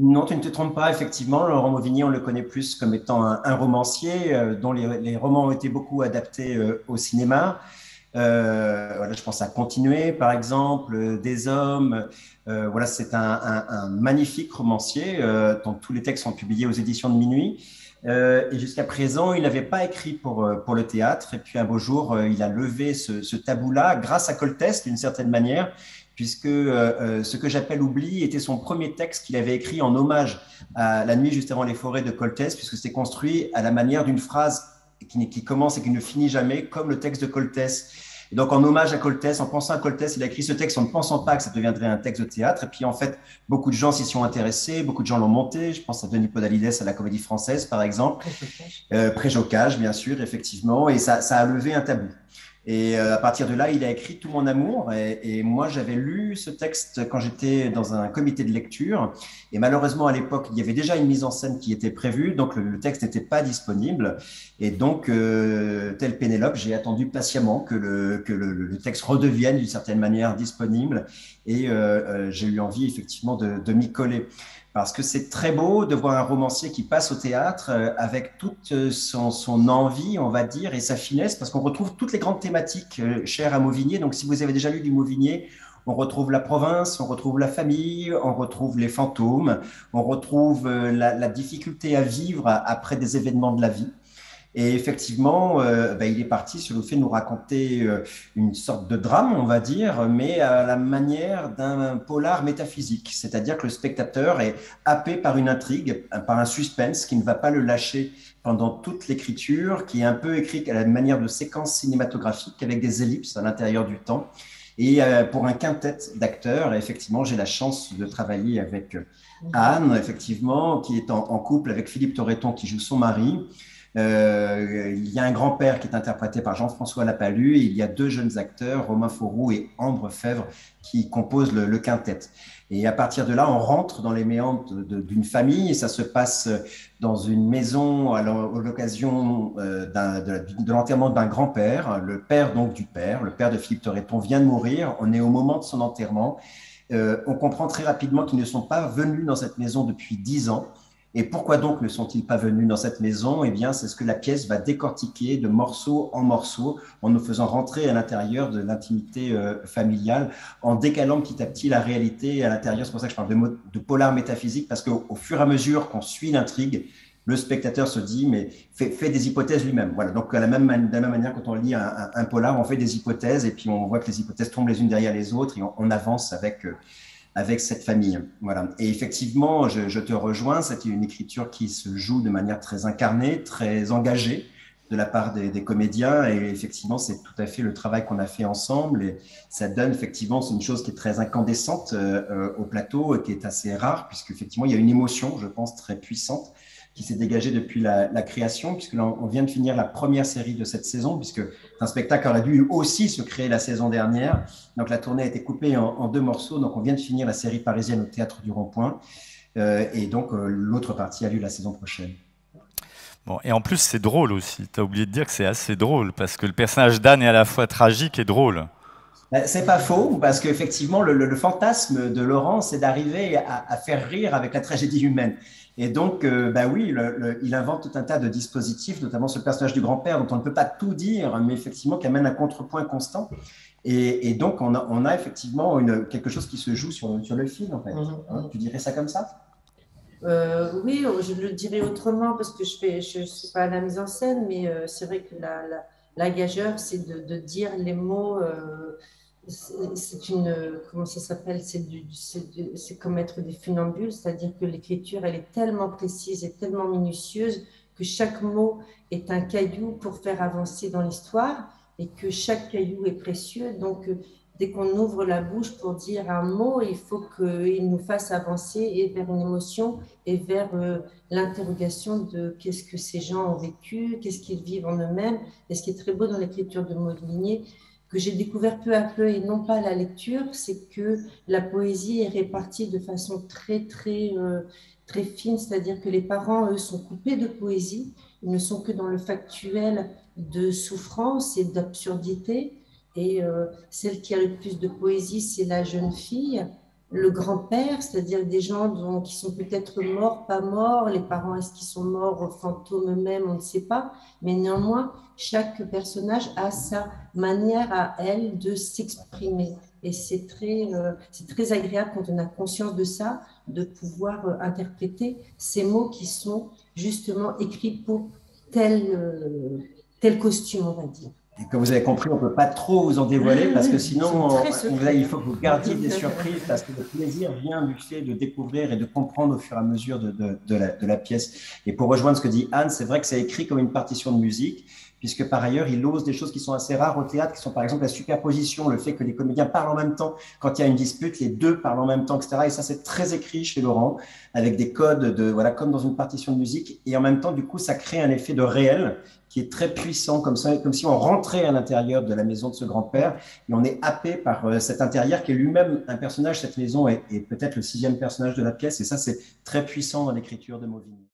Non, tu ne te trompes pas, effectivement. Laurent Mauvigny, on le connaît plus comme étant un romancier dont les romans ont été beaucoup adaptés au cinéma. Voilà, je pense à Continuer, par exemple, Des Hommes. Voilà, c'est un magnifique romancier dont tous les textes sont publiés aux éditions de Minuit. Et jusqu'à présent, il n'avait pas écrit pour le théâtre. Et puis un beau jour, il a levé ce tabou-là grâce à Coltès, d'une certaine manière, puisque ce que j'appelle Oubli était son premier texte qu'il avait écrit en hommage à La nuit juste avant les forêts de Coltès, puisque c'était construit à la manière d'une phrase qui commence et qui ne finit jamais, comme le texte de Coltès. Et donc, en hommage à Coltès, en pensant à Coltès, il a écrit ce texte en ne pensant pas que ça deviendrait un texte de théâtre. Et puis, en fait, beaucoup de gens s'y sont intéressés, beaucoup de gens l'ont monté. Je pense à Denis Podalides à la Comédie Française, par exemple. Préjocage, bien sûr, effectivement. Et ça a levé un tabou. Et à partir de là, il a écrit Tout mon amour. Et moi, j'avais lu ce texte quand j'étais dans un comité de lecture. Et malheureusement, à l'époque, il y avait déjà une mise en scène qui était prévue. Donc, le texte n'était pas disponible. Et donc, tel Pénélope, j'ai attendu patiemment que le texte redevienne d'une certaine manière disponible. Et j'ai eu envie, effectivement, de m'y coller. Parce que c'est très beau de voir un romancier qui passe au théâtre avec toute son envie, on va dire, et sa finesse, parce qu'on retrouve toutes les grandes thématiques chères à Mauvigné. Donc, si vous avez déjà lu du Mauvigné, on retrouve la province, on retrouve la famille, on retrouve les fantômes, on retrouve la difficulté à vivre après des événements de la vie. Et effectivement, il est parti sur le fait de nous raconter une sorte de drame, on va dire, mais à la manière d'un polar métaphysique. C'est-à-dire que le spectateur est happé par une intrigue, par un suspense qui ne va pas le lâcher pendant toute l'écriture, qui est un peu écrit à la manière de séquences cinématographiques avec des ellipses à l'intérieur du temps. Et pour un quintet d'acteurs, effectivement, j'ai la chance de travailler avec Anne, effectivement, qui est en couple avec Philippe Torreton, qui joue son mari. Il y a un grand-père qui est interprété par Jean-François Lapalu et il y a deux jeunes acteurs, Romain Fauroux et Ambre Fèvre, qui composent le quintet. Et à partir de là, on rentre dans les méandres d'une famille et ça se passe dans une maison à l'occasion de l'enterrement d'un grand-père, le père donc du père, le père de Philippe Torreton vient de mourir, on est au moment de son enterrement. On comprend très rapidement qu'ils ne sont pas venus dans cette maison depuis 10 ans. Et pourquoi donc ne sont-ils pas venus dans cette maison? Eh bien, c'est ce que la pièce va décortiquer de morceau en morceau, en nous faisant rentrer à l'intérieur de l'intimité familiale, en décalant petit à petit la réalité à l'intérieur. C'est pour ça que je parle de polar métaphysique, parce qu'au fur et à mesure qu'on suit l'intrigue, le spectateur se dit, mais fait des hypothèses lui-même. Voilà. Donc, de la même manière, quand on lit un polar, on fait des hypothèses et puis on voit que les hypothèses tombent les unes derrière les autres et on avance avec cette famille. Voilà. Et effectivement, je te rejoins, c'est une écriture qui se joue de manière très incarnée, très engagée de la part des comédiens. Et effectivement, c'est tout à fait le travail qu'on a fait ensemble. Et ça donne effectivement, c'est une chose qui est très incandescente au plateau et qui est assez rare, puisqu'effectivement, il y a une émotion, je pense, très puissante qui s'est dégagée depuis la création, puisque là, on vient de finir la première série de cette saison, puisque c'est un spectacle aurait dû aussi se créer la saison dernière. Donc la tournée a été coupée en deux morceaux. Donc on vient de finir la série parisienne au Théâtre du Rond-Point. Et donc l'autre partie a lieu la saison prochaine. Bon, et en plus, c'est drôle aussi. Tu as oublié de dire que c'est assez drôle, parce que le personnage d'Anne est à la fois tragique et drôle. C'est pas faux, parce qu'effectivement, le fantasme de Laurent, c'est d'arriver à faire rire avec la tragédie humaine. Et donc, oui, il invente tout un tas de dispositifs, notamment ce personnage du grand-père, dont on ne peut pas tout dire, mais effectivement, qui amène un contrepoint constant. Et donc, on a effectivement quelque chose qui se joue sur le fil, en fait. Hein, tu dirais ça comme ça? Oui, je le dirais autrement parce que je suis pas à la mise en scène, mais c'est vrai que la gageure, c'est de dire les mots. C'est une, comment ça s'appelle? C'est comme être des funambules, c'est-à-dire que l'écriture, elle est tellement précise et tellement minutieuse que chaque mot est un caillou pour faire avancer dans l'histoire et que chaque caillou est précieux. Donc, dès qu'on ouvre la bouche pour dire un mot, il faut qu'il nous fasse avancer et vers une émotion et vers l'interrogation de qu'est-ce que ces gens ont vécu, qu'est-ce qu'ils vivent en eux-mêmes. Et ce qui est très beau dans l'écriture de Maudligné, que j'ai découvert peu à peu et non pas à la lecture, c'est que la poésie est répartie de façon très fine, c'est-à-dire que les parents, eux, sont coupés de poésie, ils ne sont que dans le factuel de souffrance et d'absurdité. Et celle qui a le plus de poésie, c'est la jeune fille, le grand-père, c'est-à-dire des gens qui sont peut-être morts, pas morts, les parents, est-ce qu'ils sont morts, fantômes eux-mêmes, on ne sait pas, mais néanmoins, chaque personnage a sa manière à elle de s'exprimer. Et c'est très agréable quand on a conscience de ça, de pouvoir interpréter ces mots qui sont justement écrits pour tel costume, on va dire. Et comme vous avez compris, on ne peut pas trop vous en dévoiler parce que sinon, C'est très secret. il faut que vous gardiez des surprises parce que le plaisir vient du fait de découvrir et de comprendre au fur et à mesure de la pièce. Et pour rejoindre ce que dit Anne, c'est vrai que c'est écrit comme une partition de musique, puisque par ailleurs, il ose des choses qui sont assez rares au théâtre, qui sont par exemple la superposition, le fait que les comédiens parlent en même temps. Quand il y a une dispute, les deux parlent en même temps, etc. Et ça, c'est très écrit chez Laurent, avec des codes, voilà, comme dans une partition de musique. Et en même temps, du coup, ça crée un effet de réel qui est très puissant, comme ça, comme si on rentrait à l'intérieur de la maison de ce grand-père et on est happé par cet intérieur qui est lui-même un personnage. Cette maison est peut-être le 6e personnage de la pièce et ça, c'est très puissant dans l'écriture de Mauvigny.